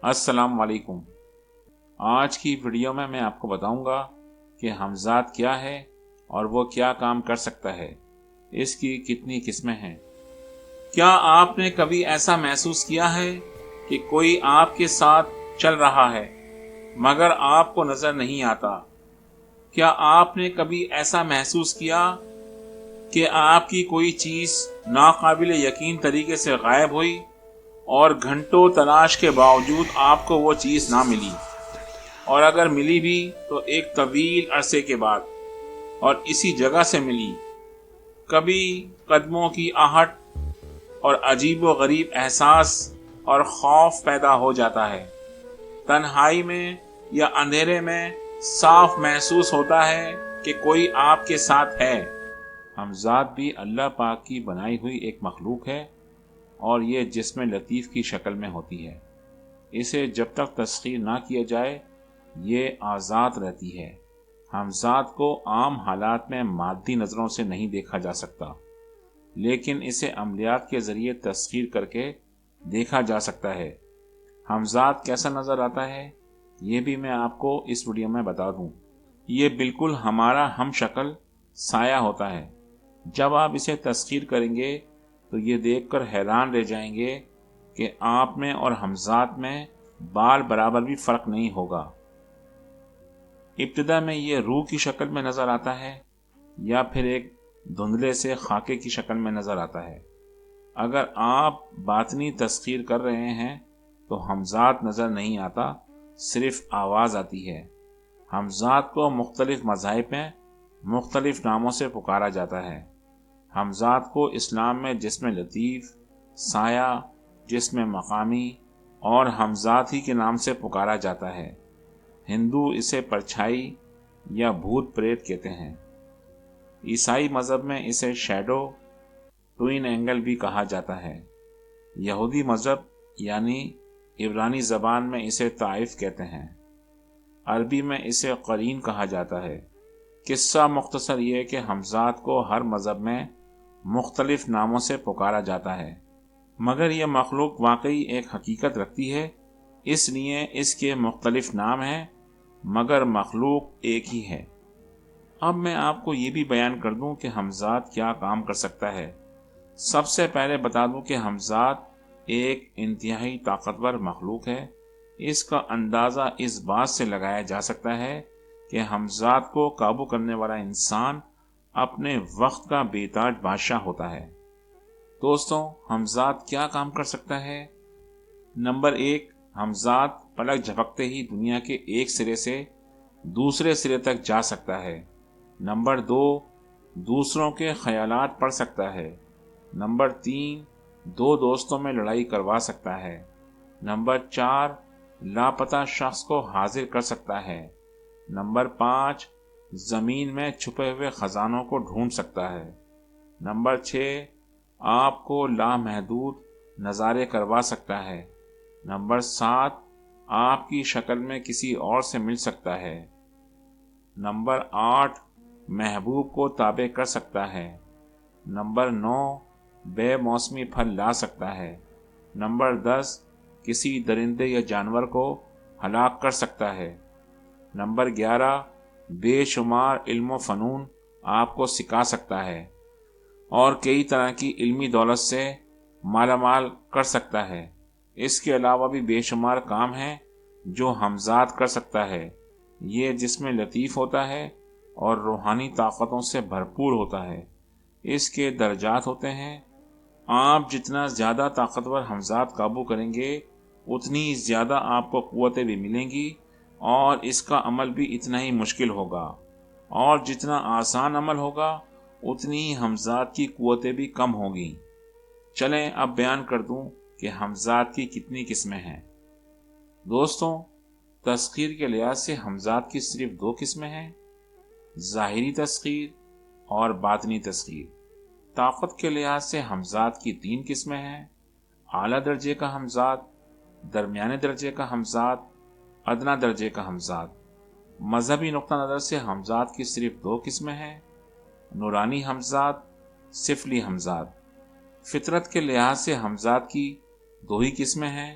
السلام علیکم۔ آج کی ویڈیو میں آپ کو بتاؤں گا کہ ہمزاد کیا ہے اور وہ کیا کام کر سکتا ہے، اس کی کتنی قسمیں ہیں۔ کیا آپ نے کبھی ایسا محسوس کیا ہے کہ کوئی آپ کے ساتھ چل رہا ہے مگر آپ کو نظر نہیں آتا؟ کیا آپ نے کبھی ایسا محسوس کیا کہ آپ کی کوئی چیز ناقابل یقین طریقے سے غائب ہوئی اور گھنٹوں تلاش کے باوجود آپ کو وہ چیز نہ ملی، اور اگر ملی بھی تو ایک طویل عرصے کے بعد اور اسی جگہ سے ملی؟ کبھی قدموں کی آہٹ اور عجیب و غریب احساس اور خوف پیدا ہو جاتا ہے۔ تنہائی میں یا اندھیرے میں صاف محسوس ہوتا ہے کہ کوئی آپ کے ساتھ ہے۔ ہمزاد بھی اللہ پاک کی بنائی ہوئی ایک مخلوق ہے اور یہ جسم لطیف کی شکل میں ہوتی ہے۔ اسے جب تک تسخیر نہ کیا جائے یہ آزاد رہتی ہے۔ ہمزاد کو عام حالات میں مادی نظروں سے نہیں دیکھا جا سکتا، لیکن اسے عملیات کے ذریعے تسخیر کر کے دیکھا جا سکتا ہے۔ ہمزاد کیسا نظر آتا ہے یہ بھی میں آپ کو اس ویڈیو میں بتا دوں۔ یہ بالکل ہمارا ہم شکل سایہ ہوتا ہے۔ جب آپ اسے تسخیر کریں گے تو یہ دیکھ کر حیران رہ جائیں گے کہ آپ میں اور ہمزاد میں بال برابر بھی فرق نہیں ہوگا۔ ابتدا میں یہ روح کی شکل میں نظر آتا ہے یا پھر ایک دھندلے سے خاکے کی شکل میں نظر آتا ہے۔ اگر آپ باطنی تسخیر کر رہے ہیں تو ہمزاد نظر نہیں آتا، صرف آواز آتی ہے۔ ہمزاد کو مختلف مذاہب میں مختلف ناموں سے پکارا جاتا ہے۔ ہمزاد کو اسلام میں جسم لطیف، سایہ، جسم مقامی اور ہمزاد ہی کے نام سے پکارا جاتا ہے۔ ہندو اسے پرچھائی یا بھوت پریت کہتے ہیں۔ عیسائی مذہب میں اسے شیڈو، ٹوئن اینگل بھی کہا جاتا ہے۔ یہودی مذہب یعنی عبرانی زبان میں اسے طائف کہتے ہیں۔ عربی میں اسے قرین کہا جاتا ہے۔ قصہ مختصر یہ کہ ہمزاد کو ہر مذہب میں مختلف ناموں سے پکارا جاتا ہے، مگر یہ مخلوق واقعی ایک حقیقت رکھتی ہے، اس لیے اس کے مختلف نام ہیں مگر مخلوق ایک ہی ہے۔ اب میں آپ کو یہ بھی بیان کر دوں کہ ہمزاد کیا کام کر سکتا ہے۔ سب سے پہلے بتا دوں کہ ہمزاد ایک انتہائی طاقتور مخلوق ہے۔ اس کا اندازہ اس بات سے لگایا جا سکتا ہے کہ ہمزاد کو قابو کرنے والا انسان اپنے وقت کا بے تاج بادشاہ ہوتا ہے۔ دوستوں، ہمزاد کیا کام کر سکتا ہے؟ نمبر 1، ہمزاد پلک جھپکتے ہی دنیا کے ایک سرے سے دوسرے سرے تک جا سکتا ہے۔ نمبر 2، دوسروں کے خیالات پڑھ سکتا ہے۔ نمبر 3، 2 دوستوں میں لڑائی کروا سکتا ہے۔ نمبر 4، لاپتہ شخص کو حاضر کر سکتا ہے۔ نمبر 5، زمین میں چھپے ہوئے خزانوں کو ڈھونڈ سکتا ہے۔ نمبر 6، آپ کو لامحدود نظارے کروا سکتا ہے۔ نمبر 7، آپ کی شکل میں کسی اور سے مل سکتا ہے۔ نمبر 8، محبوب کو تابع کر سکتا ہے۔ نمبر 9، بے موسمی پھل لا سکتا ہے۔ نمبر 10، کسی درندے یا جانور کو ہلاک کر سکتا ہے۔ نمبر 11، بے شمار علم و فنون آپ کو سکھا سکتا ہے اور کئی طرح کی علمی دولت سے مالا مال کر سکتا ہے۔ اس کے علاوہ بھی بے شمار کام ہیں جو ہمزاد کر سکتا ہے۔ یہ جسم لطیف ہوتا ہے اور روحانی طاقتوں سے بھرپور ہوتا ہے۔ اس کے درجات ہوتے ہیں۔ آپ جتنا زیادہ طاقتور ہمزاد قابو کریں گے اتنی زیادہ آپ کو قوتیں بھی ملیں گی اور اس کا عمل بھی اتنا ہی مشکل ہوگا، اور جتنا آسان عمل ہوگا اتنی ہی ہمزاد کی قوتیں بھی کم ہوگی۔ چلیں اب بیان کر دوں کہ ہمزاد کی کتنی قسمیں ہیں۔ دوستوں، تسخیر کے لحاظ سے ہمزاد کی صرف 2 قسمیں ہیں، ظاہری تسخیر اور باطنی تسخیر۔ طاقت کے لحاظ سے ہمزاد کی 3 قسمیں ہیں، اعلیٰ درجے کا ہمزاد، درمیانے درجے کا ہمزاد، ادنا درجے کا ہمزاد۔ مذہبی نقطہ نظر سے ہمزاد کی صرف 2 قسمیں ہیں، نورانی ہمزاد، سفلی ہمزاد۔ فطرت کے لحاظ سے ہمزاد کی 2 ہی قسمیں ہیں،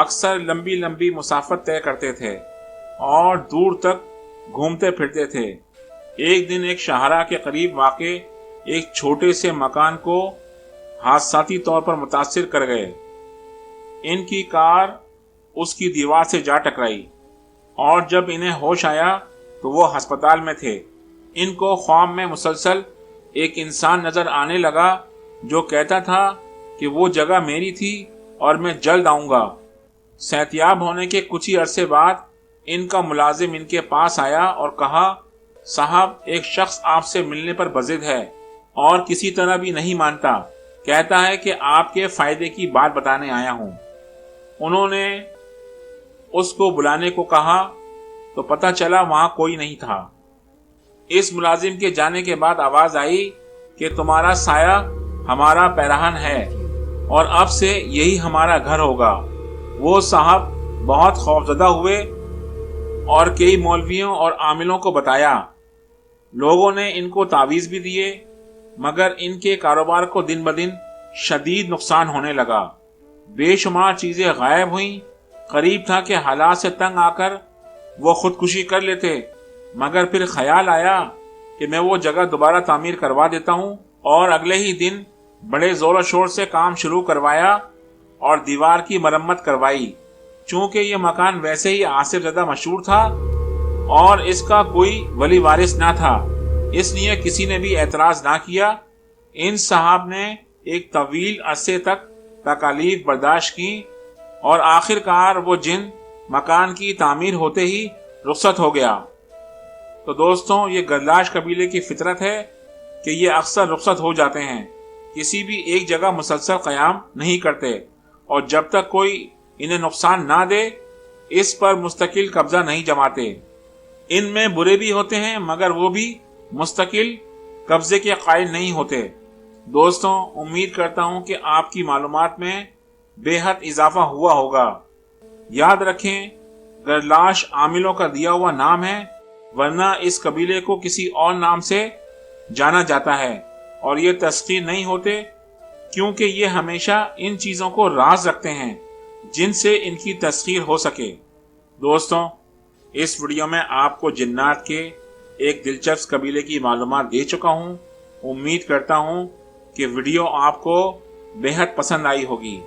اکثر لمبی لمبی مسافت طے کرتے تھے اور دور تک گھومتے پھرتے تھے۔ ایک دن ایک شاہراہ کے قریب واقع ایک چھوٹے سے مکان کو حادثاتی طور پر متاثر کر گئے۔ ان کی کار اس کی دیوار سے جا ٹکرائی اور جب انہیں ہوش آیا تو وہ ہسپتال میں تھے۔ ان کو خواب میں مسلسل ایک انسان نظر آنے لگا جو کہتا تھا کہ وہ جگہ میری تھی اور میں جلد آؤں گا۔ صحتیاب ہونے کے کچھ ہی عرصے بعد ان کا ملازم ان کے پاس آیا اور کہا، صاحب ایک شخص آپ سے ملنے پر بضد ہے اور کسی طرح بھی نہیں مانتا، کہتا ہے کہ آپ کے فائدے کی بات بتانے آیا ہوں۔ انہوں نے اس کو بلانے کو کہا تو پتہ چلا وہاں کوئی نہیں تھا۔ اس ملازم کے جانے کے بعد آواز آئی کہ تمہارا سایہ ہمارا پیرہن ہے اور اب سے یہی ہمارا گھر ہوگا۔ وہ صاحب بہت خوفزدہ ہوئے اور کئی مولویوں اور عاملوں کو بتایا۔ لوگوں نے ان کو تعویذ بھی دیے، مگر ان کے کاروبار کو دن بدن شدید نقصان ہونے لگا۔ بے شمار چیزیں غائب ہوئیں۔ قریب تھا کہ حالات سے تنگ آ کر وہ خودکشی کر لیتے، مگر پھر خیال آیا کہ میں وہ جگہ دوبارہ تعمیر کروا دیتا ہوں، اور اگلے ہی دن بڑے زور و شور سے کام شروع کروایا اور دیوار کی مرمت کروائی۔ چونکہ یہ مکان ویسے ہی آصف زدہ مشہور تھا اور اس کا کوئی ولی وارث نہ تھا، اس لیے کسی نے بھی اعتراض نہ کیا۔ ان صاحب نے ایک طویل عرصے تک تکالیف برداشت کی اور آخر کار وہ جن مکان کی تعمیر ہوتے ہی رخصت ہو گیا۔ تو دوستوں، یہ گرداش قبیلے کی فطرت ہے کہ یہ اکثر رخصت ہو جاتے ہیں، کسی بھی ایک جگہ مسلسل قیام نہیں کرتے، اور جب تک کوئی انہیں نقصان نہ دے اس پر مستقل قبضہ نہیں جماتے۔ ان میں برے بھی ہوتے ہیں مگر وہ بھی مستقل قبضے کے قائل نہیں ہوتے۔ دوستوں، امید کرتا ہوں کہ آپ کی معلومات میں بے حد اضافہ ہوا ہوگا۔ یاد رکھیں، گرداش عاملوں کا دیا ہوا نام ہے، ورنہ اس قبیلے کو کسی اور نام سے جانا جاتا ہے، اور یہ تسخیر نہیں ہوتے کیونکہ یہ ہمیشہ ان چیزوں کو راز رکھتے ہیں جن سے ان کی تسخیر ہو سکے۔ دوستوں، اس ویڈیو میں آپ کو جنات کے ایک دلچسپ قبیلے کی معلومات دے چکا ہوں۔ امید کرتا ہوں کہ ویڈیو آپ کو بے حد پسند آئی ہوگی۔